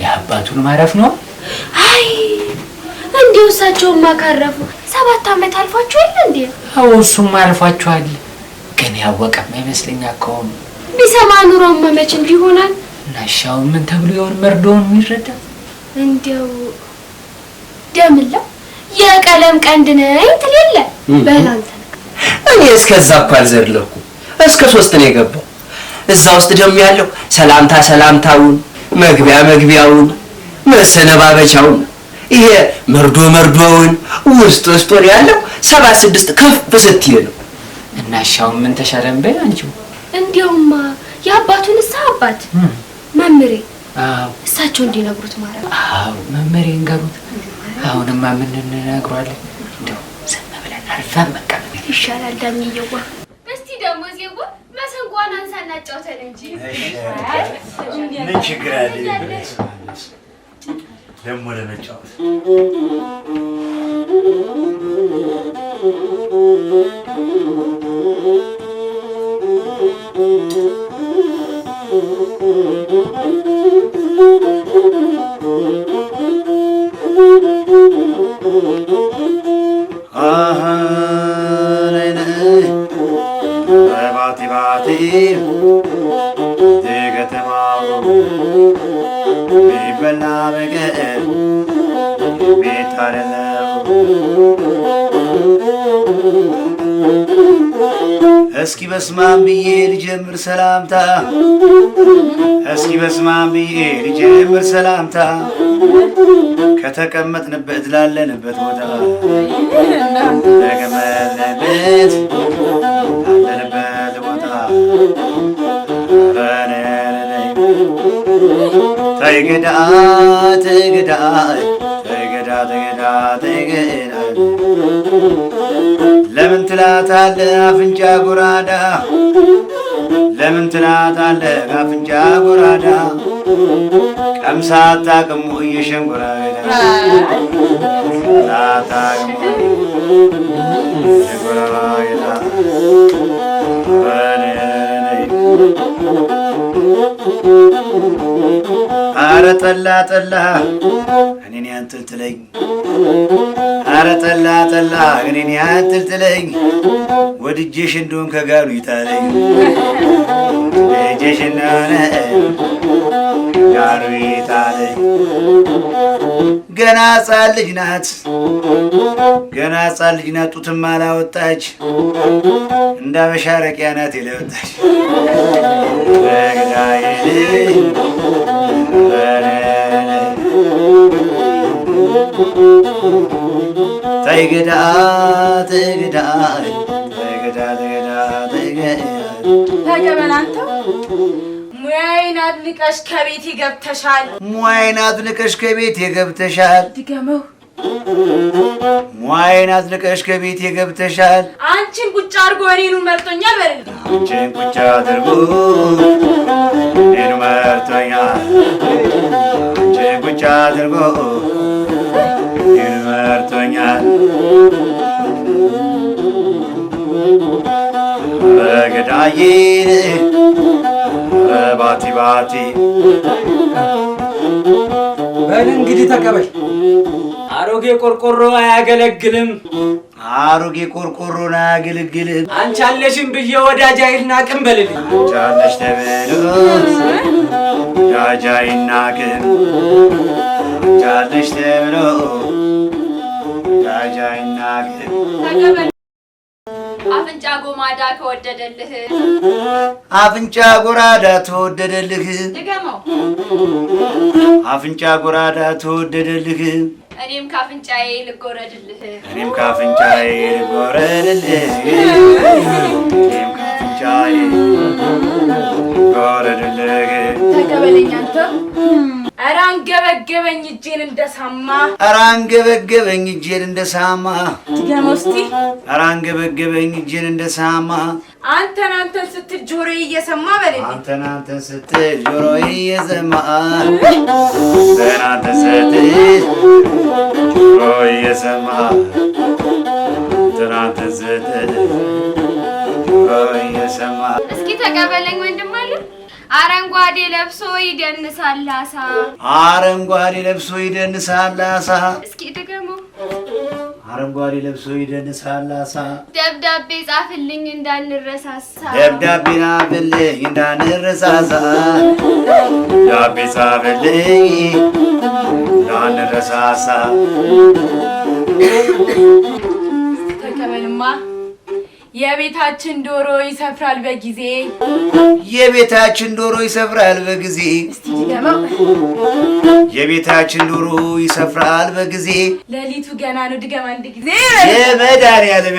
የአባቱን ማረፍ ነው። አይ እንዴው እሳቸውማ ካረፉ 7 ዓመት አልፏቸዋል እንዴ? አዎ እሱም አልፏቸዋል። ግን ያወቀም አይመስለኛል ከሆነ ቢሰማ ኑሮማ መች እንዲሆናል። ናሻው ምን ተብሎ ይሆን መርዶውን የሚረዳ? እንዴው ደምላ የቀለም ቀንድ ነኝ ትልለ በላንተ እኔ እስከዛ እኮ አልዘለኩ እስከ 3 ነው የገባው። እዛ ውስጥ ደግሞ ያለው ሰላምታውን መግቢያውን መሰነባበቻውን ይሄ መርዶውን ውስጡን ያለው 76 ከፍ ስትይ ነው። እና ሻው ምን ተሻለም በይ አንቺው እንዴውማ የአባቱን አባት መምሬ እሳቸው እንዲነግሩት ማለት መምሬ እንገሩት። አሁንማ ምን እንነግሯለን? እንደው ዝም ብለን አልፋም መቀመጥ ይሻላል። ዳንየዋ እስቲ ደግሞ ዜጎ መሰንቋን አንሳና ጫውተን እንጂ ምን ችግር አለ ደግሞ ለመጫወት? ባቲ ከተማው ቢበላ በቀር ቤት አይደለም እስኪ በስማም ብዬ ልጀምር ሰላምታ እስኪ በስማም ብዬ ልጀምር ሰላምታ ከተቀመጥንበት ላለንበት ቦታ ተቀመጥንበት ላለንበት ቦታ ተይገዳ ተይገዳ ተይገዳ ተይገዳ ተይገዳ ለምን ትላታለህ አፍንጫ ጎራዳ ለምን ትላታለህ አፍንጫ ጎራዳ ቀምሳ አታውቅም ወይ የሸንኮራ አገዳ አታውቅም የሸንኮራ አገዳ አረ ጠላ ጠላ እኔን ያንጠልጥለኝ አረ ጠላ ጠላ እኔን ያንጠልጥለኝ ወድጄሽ እንደሆን ከጋሉ ይጣለኝ ወድጄሽ እንደሆነ ጋሉ ይጣለኝ ገና ሕፃን ልጅ ናት ገና ሕፃን ልጅ ናት ጡትም አላወጣች እንደ አበሻ ረቂያ ናት የለወጣች በግዳዬ ተይገዳ ተይገዳ ተይገዳ ተይገዳ ተይገዳ ተቀበል አንተ ሙያዬን አድንቀሽ ከቤቴ ገብተሻል ሙያዬን አድንቀሽ ከቤቴ ገብተሻል ድገመው ሙያዬን አድንቀሽ ከቤቴ ገብተሻል አንቺን ቁጭ አድርጎ እኔኑ መርጦኛል በል አንቺን ቁጭ አድርጎ እኔኑ መርጦኛል አንቺን ቁጭ አድርጎ እኔኑ መርጦኛል በገዳዬ ባቲ ባቲ በል እንግዲህ ተቀበል አሮጌ ቆርቆሮ አያገለግልም አሮጌ ቆርቆሮን አያገለግልም አንቺ አለሽም ብዬ ወዳጅ አይናቅም በልልኝ አንቺ አለሽ ተብሎ ወዳጅ አይናቅም አንቺ አለሽ ተብሎ ወዳጅ አይናቅም ተቀበል አፍንጫ ጎማዳ ከወደደልህ አፍንጫ ጎራዳ ተወደደልህ ድገመው አፍንጫ ጎራዳ ተወደደልህ እኔም ካፍንጫዬ ልጎረድልህ እኔም ካፍንጫዬ ልጎረድልህ እኔም ካፍንጫዬ ልጎረድልህ ተቀበለኝ አንተ ኧረ አንገበገበኝ እጄን እንደሳማ ኧረ አንገበገበኝ እጄን እንደሳማ ድገመው እስቲ ኧረ አንገበገበኝ እጄን እንደሳማ አንተን ስትል ጆሮዬ እየሰማ በለኝ አንተን ስትል ጆሮዬ እየሰማ አንተን ስትል ጆሮዬ እየሰማ አንተን ስትል ጆሮዬ እየሰማ እስኪ ተቀበለኝ ወንድም አለ አረንጓዴ ለብሶ ይደንሳል አሳ አረንጓዴ ለብሶ ይደንሳል አሳ እስኪ ደግሞ አረንጓዴ ለብሶ ይደንሳል አሳ ደብዳቤ ጻፍልኝ እንዳንረሳሳ ደብዳቤ ጻፍልኝ እንዳንረሳሳ ደብዳቤ ጻፍልኝ እንዳንረሳሳ ተቀበልማ የቤታችን ዶሮ ይሰፍራል በጊዜ የቤታችን ዶሮ ይሰፍራል በጊዜ እስቲ ድገመው የቤታችን ዶሮ ይሰፍራል በጊዜ ሌሊቱ ገና ነው ድገም አንድ ጊዜ የመድኃኒዓለም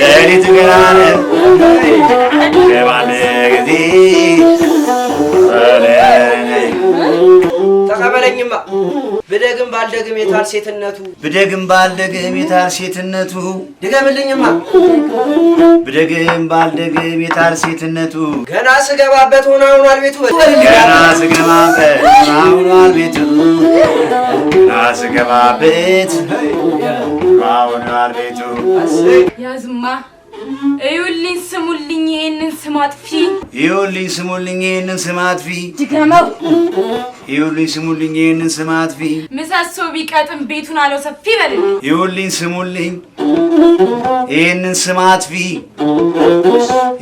ሌሊቱ ገና ነው ድገም አንድ ጊዜ ተቀበለኝማ ብደግም ባልደግም የታል ሴትነቱ ብደግም ባልደግም የታል ሴትነቱ ድገምልኝማ ብደግም ባልደግም የታል ሴትነቱ ገና ስገባበት ሆኗል ቤቱ ገና ስገባበት ሆኗል ቤቱ ገና ስገባበት ሆኗል ቤቱ ያዝማ እዩልኝ ስሙልኝ ይሄንን ስም አጥፊ ይኸውልኝ ስሙልኝ ይሄንን ስም አጥፊ ድገመው ይኸውልኝ ስሙልኝ ይሄንን ስም አጥፊ ምሰሶ ቢቀጥም ቤቱን አለው ሰፊ በልልኝ ይኸውልኝ ስሙልኝ ይሄንን ስም አጥፊ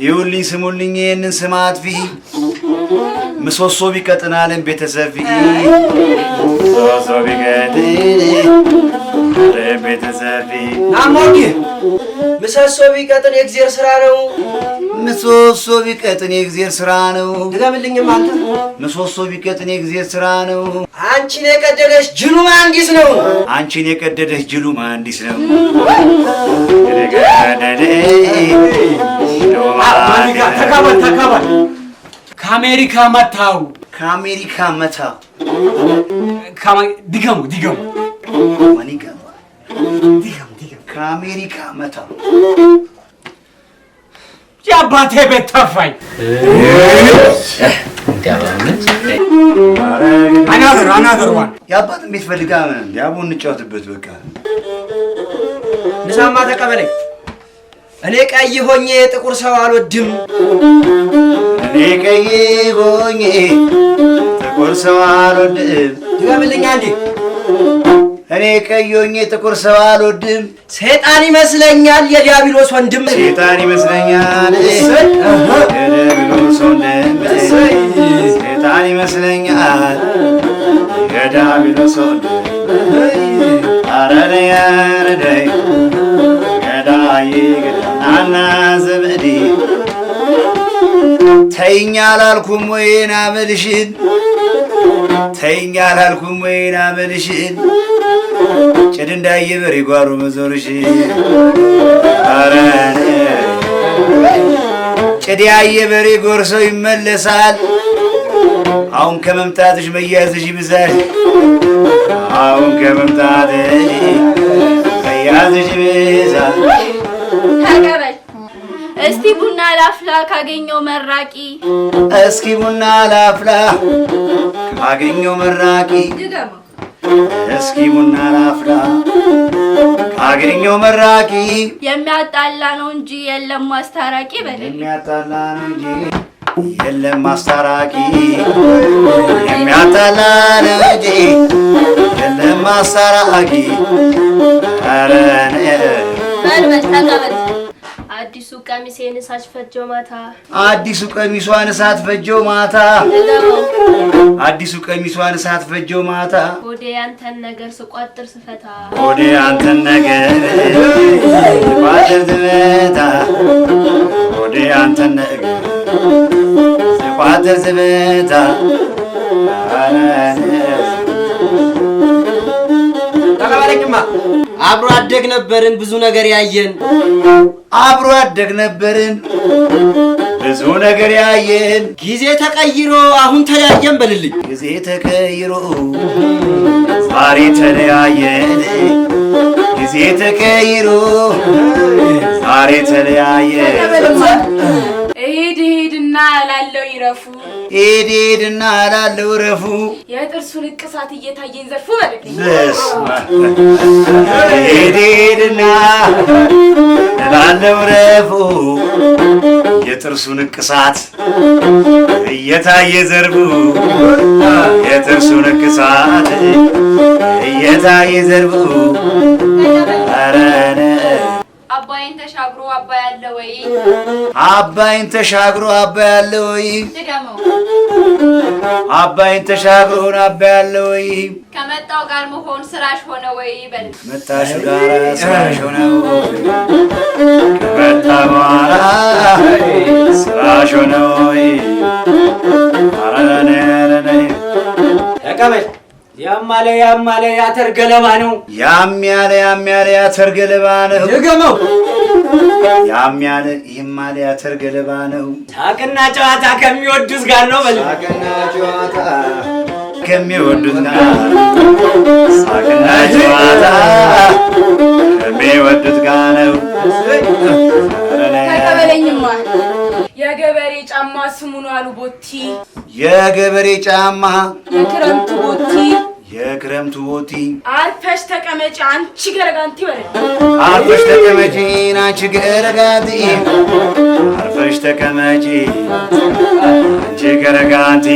ይኸውልኝ ስሙልኝ ይሄንን ስም አጥፊ ምሰሶ ቢቀጥን አለም ቤተሰፊ ምሰሶ ቢቀጥን ቤተሰብ ናሞቂ ምሰሶ ቢቀጥን የእግዚአብሔር ስራ ነው። ምሰሶ ቢቀጥን የእግዚአብሔር ስራ ነው። ድገምልኝም አንተ። ምሰሶ ቢቀጥን የእግዚአብሔር ስራ ነው። አንቺን የቀደደሽ ጅሉ መሐንዲስ ነው። አንቺን የቀደደሽ ጅሉ መሐንዲስ ነው። ተካበል ተካበል። ከአሜሪካ መታው። ከአሜሪካ መታ ድገሙ ድገሙ ማኒጋ ከአሜሪካ መታ የአባቴ ቤት ተፋኝ። አናገር ዋን የአባትን ቤት ፈልጋ ዲያቦ እንጫወትበት። በቃ ንሳማ ተቀበለኝ። እኔ ቀይ ሆኜ ጥቁር ሰው አልወድም። እኔ ቀይ ሆኜ ጥቁር ሰው አልወድም። ድገምልኝ አንዴ። እኔ ቀይ ሆኜ ጥቁር ሰው አልወድም። ሰይጣን ይመስለኛል የዲያብሎስ ወንድም። ሰይጣን ይመስለኛል የዲያብሎስ ወንድም። ሰይጣን ይመስለኛል የዲያብሎስ ወንድም። አረደይ አረደይ ገዳይ ገዳና ዘመዴ ተይኝ አላልኩም ወይ ናበልሽን? ተይኝ አላልኩም ወይ ናበልሽን? ጭድ እንዳየበር ይጓሩ መዞርሽን። አረ ጭድ ያየ በሬ ጎርሶ ይመለሳል። አሁን ከመምጣትሽ መያዝሽ ይብዛል። አሁን ከመምጣትሽ መያዝሽ ይብዛል። ተቀበል እስቲ ቡና ላፍላ ካገኘው መራቂ። እስኪ ቡና ላፍላ ካገኘው መራቂ። ድገመው። እስኪ ቡና ላፍላ ካገኘው መራቂ። የሚያጣላ ነው እንጂ የለም ማስታራቂ በለኝ። የሚያጣላ ነው እንጂ የለም ማስታራቂ። የሚያጣላ ነው እንጂ የለም ማስታራቂ። ኧረ በልበል ተቀበል። አዲሱ ቀሚሴን እሳት ፈጀው ማታ። አዲሱ ቀሚሷን እሳት ፈጀው ማታ። አዲሱ ቀሚሷን እሳት ፈጀው ማታ። ሆዴ ያንተን ነገር ስቋጥር ስፈታ። ሆዴ ያንተን ነገር ስቋጥር ስፈታ። ሆዴ ያንተን ነገር ስቋጥር ስፈታ። ተቀበለኝማ። አብሮ አደግ ነበርን ብዙ ነገር ያየን። አብሮ አደግ ነበርን ብዙ ነገር ያየን። ጊዜ ተቀይሮ አሁን ተለያየን በልልኝ። ጊዜ ተቀይሮ ዛሬ ተለያየን። ጊዜ ተቀይሮ ዛሬ ተለያየን። ሂድና ላለው ይረፉ። ሂድና ላለው ረፉ። የጥርሱን እቅሳት እየታየኝ ዘርፉ በልልኝ። ሂድና ላለው ረፉ። የጥርሱን እቅሳት እየታየ ዘርፉ። የጥርሱን እቅሳት እየታየ ዘርፉ። አረነ አባይን ተሻግሮ አባይ አለ ወይ? አባይን ተሻግሮ አባይ አለ ወይ? ድገመው። አባይን ተሻግሮ አባይ አለ ወይ? ከመጣው ጋር መሆን ስራሽ ሆነ ወይ? በል መጣሽ ጋር ስራሽ ሆነ ወይ? ከመጣ በኋላ ስራሽ ሆነ ወይ? አረነ ተቀበል። ያማለ ያተር ገለባ ነው። ያም ያለ ያተር ገለባ ነው። ድገመው። ያም ያለ ያተር ገለባ ነው። ሳቅና ጨዋታ ከሚወዱት ጋር ነው በል። ሳቅና ጨዋታ ከሚወዱት ጋር። ሳቅና ጨዋታ ከሚወዱት ጋር ነው። ተቀበለኝማ። የገበሬ ጫማ ስሙ ነው አሉ ቦቲ። የገበሬ ጫማ የክረምቱ ቦቲ። የክረምቱ ቦቲ። አርፈሽ ተቀመጪ አንቺ ገረጋንቲ በለኝ። አርፈሽ ተቀመጪ አንቺ ገረጋንቲ። አርፈሽ ተቀመጪ አንቺ ገረጋንቲ።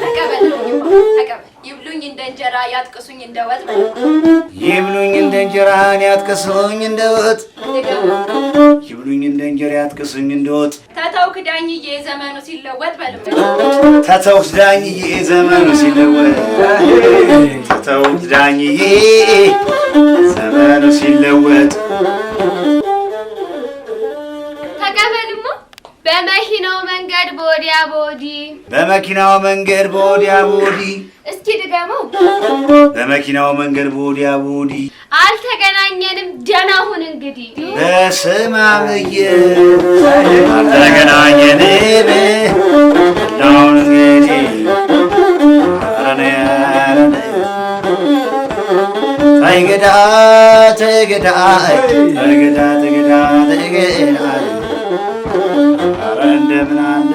ተቀበል። ይብሉኝ እንደ እንጀራ ያጥቅሱኝ እንደ ወጥ በል። ይብሉኝ እንደ እንጀራ ያጥቅሱኝ እንደ ወጥ። አትብሉኝ እንደ እንጀራ አትቅሱኝ እንደወጥ ተተውክ ዳኝዬ ዘመኑ ሲለወጥ በልብ ተተውክ ዳኝዬ ዘመኑ ሲለወጥ ተተውክ ዳኝዬ ዘመኑ ሲለወጥ ተቀበልሞ በመኪናው መንገድ በወዲያ በወዲ በመኪናው መንገድ በወዲያ በወዲ እስኪ ድገመው በመኪናው መንገድ በወዲያ በወዲ አልተገናኘንም ደህና ሁን እንግዲህ በስመ አብዬ አልተገናኘንም ናውን እንግዲህ ተይገዳ ተይገዳ ተይገዳ ተይገዳ ተይገዳ ኧረ እንደምን አለ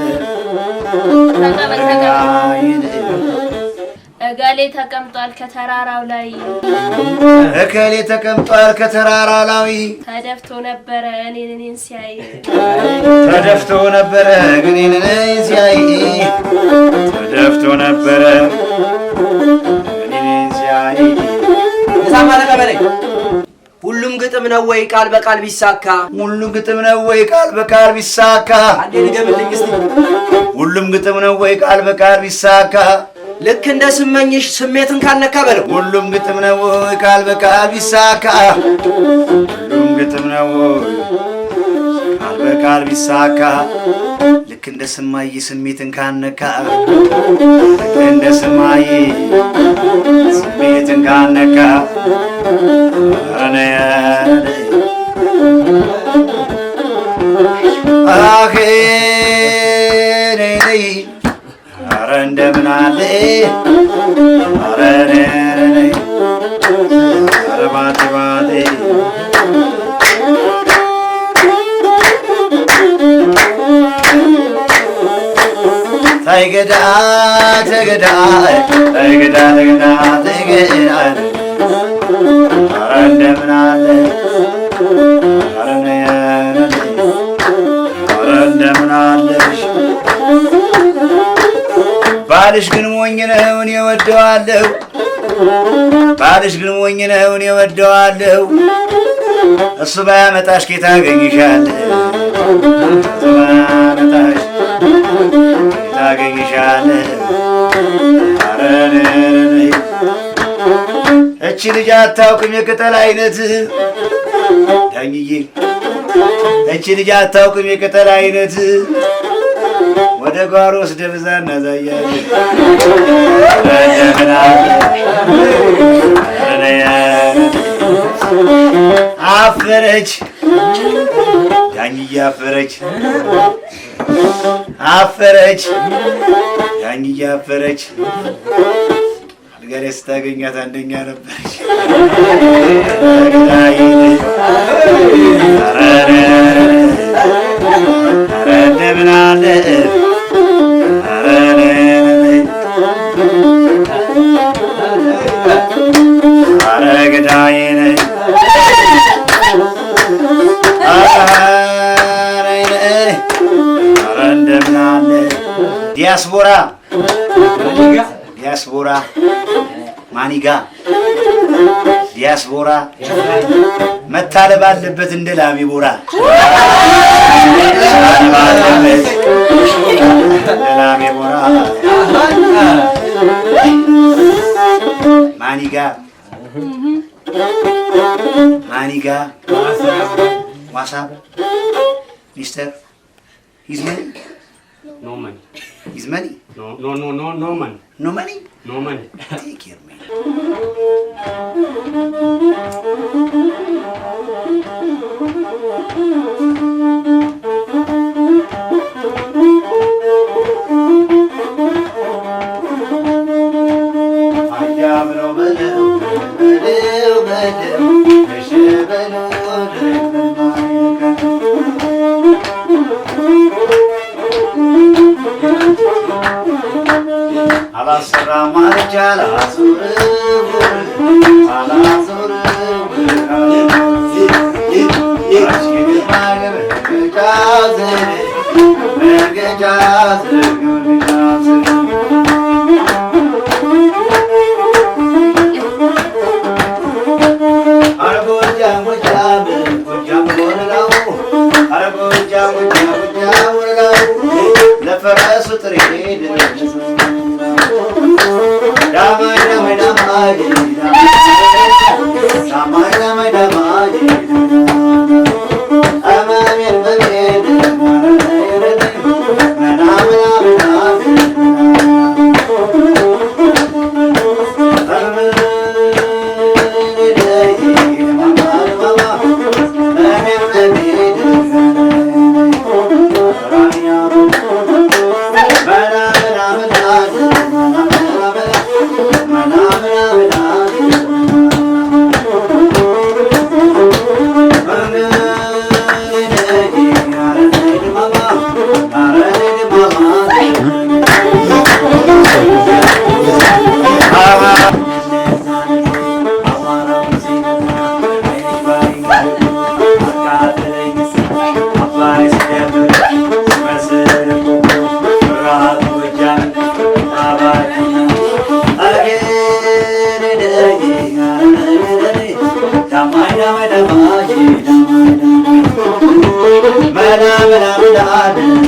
እገሌ ተቀምጧል ከተራራው ላይ እከሌ ተቀምጧል ከተራራው ላይ ተደፍቶ ነበረ እኔን ሲያይ ተደፍቶ ነበረ እኔን ሲያይ ተደፍቶ ነበረ እኔን ሲያይ ሳማ ተቀበለኝ ሁሉም ግጥም ነው ወይ ቃል በቃል ቢሳካ ሁሉም ግጥም ነው ወይ ቃል በቃል ቢሳካ አንዴ ልገምልኝ እስቲ ሁሉም ግጥም ነው ወይ ቃል በቃል ቢሳካ ልክ እንደ ስመኝሽ ስሜትን ካልነካ በለው ሁሉም ግጥም ነው ወይ ቃል በቃል ቢሳካ ሁሉም ግጥም ነው ቃል በቃል ቢሳካ ልክ እንደ ስማይ ስሜትን ካነካ ልክ እንደ ስማይ ስሜትን ካነካ አኼ ነይ ኧረ እንደምን አለ ኧረ ነይ ኧረ ባቴ ባቴ ተይገዳ ተገዳ ተይገዳ ተገዳ ተይገዳ ኧረ እንደምን አለ ኧረ ነይ ኧረ እንደምን አለሽ ባልሽ ግን ሞኝ ነው እኔ እወደዋለሁ ባልሽ ግን ሞኝ ነው እኔ እወደዋለሁ እሱ ባያመጣሽ ኬት አገኝሻለሁ እሱ ባያመጣሽ ኬት አገኝሻለሁ ኧረ ነይ እቺ ልጅ አታውቅም የቅጠል አይነት ዳኝዬ እቺ ልጅ አታውቅም የቅጠል አይነት ወደ ጓሮ ወስደህ ብዛ እናዛያለን አፈረች ዳኝዬ አፈረች አፈረች ዳኝዬ አፈረች አልጋ ላይ ስታገኛት አንደኛ ነበረች እንደምን አለ ኧረ ገዳዬ ነኝ ኧረ እንደምን አለ ዲያስፖራ ዲያስፖራ ማኒጋ ዲያስፖራ መታለብ አለበት እንደ ላሚ ቦራ ባለበት እንደ ላሚ ቦራ ማኒጋ ማኒጋ ዋሳብ ሚስተር ሂዝ መኒ No money. ሂዝ መኒ No money. ኖ መኒ No money. ቴክ ኬር ሚ አላሰራም አልቻለ ጥሬ ዳማይ ዳማይ ዳማይ ዳማይ ዳማይ ዳማይ አማሜን በሜን Mera mera mera